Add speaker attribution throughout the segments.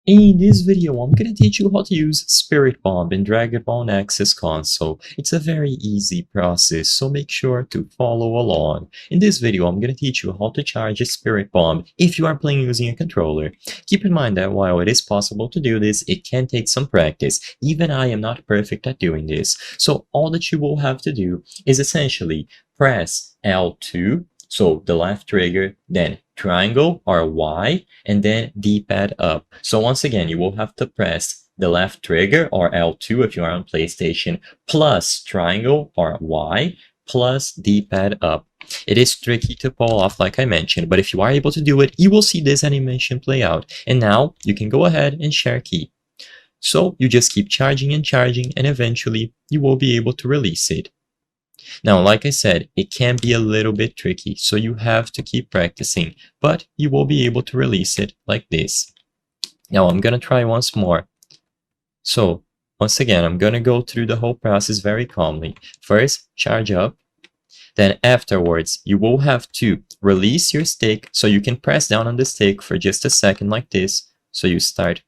Speaker 1: In this video, I'm gonna teach you how to use Spirit Bomb in Dragon Ball Nexus console. It's a very easy process, so make sure to follow along. In this video, I'm gonna teach you how to charge a Spirit Bomb if you are playing using a controller. Keep in mind that while it is possible to do this, it can take some practice. Even I am not perfect at doing this. So all that you will have to do is essentially press L2, so the left trigger, then triangle or Y, and then D-pad up. So once again, you will have to press the left trigger or L2 if you are on PlayStation, plus triangle or Y, plus D-pad up. It is tricky to pull off like I mentioned, but if you are able to do it, you will see this animation play out. And now you can go ahead and share key. So you just keep charging and eventually you will be able to release it. Now, like I said, it can be a little bit tricky, so you have to keep practicing, but you will be able to release it like this. Now, I'm gonna try once more. So, once again, I'm gonna go through the whole process very calmly. First, charge up. Then afterwards, you will have to release your stick, so you can press down on the stick for just a second like this. So you start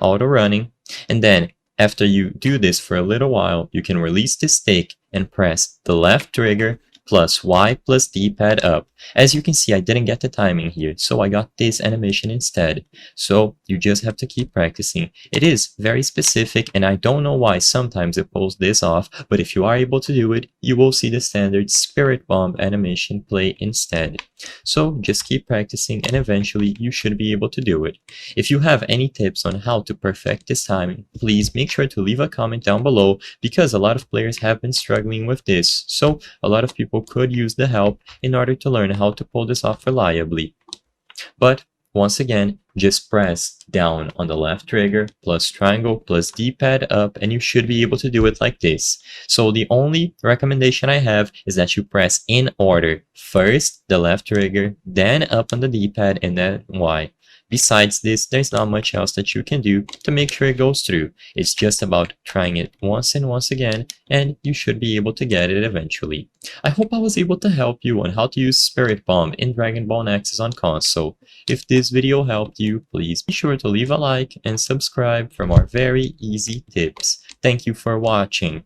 Speaker 1: auto running, and then after you do this for a little while, you can release the stick and press the left trigger plus Y plus D-pad up. As you can see, I didn't get the timing here, so I got this animation instead. So you just have to keep practicing. It is very specific, and I don't know why sometimes it pulls this off, but if you are able to do it, you will see the standard Spirit Bomb animation play instead. So just keep practicing, and eventually you should be able to do it. If you have any tips on how to perfect this timing, please make sure to leave a comment down below, because a lot of players have been struggling with this, so a lot of people could use the help in order to learn how to pull this off reliably. But once again, just press down on the left trigger plus triangle plus D-pad up, and you should be able to do it like this. So the only recommendation I have is that you press in order. First the left trigger, then up on the D-pad, and then Y. Besides this, there's not much else that you can do to make sure it goes through. It's just about trying it once and once again, and you should be able to get it eventually. I hope I was able to help you on how to use Spirit Bomb in Dragon Ball Nexus on console. If this video helped you, please be sure to leave a like and subscribe for more very easy tips. Thank you for watching.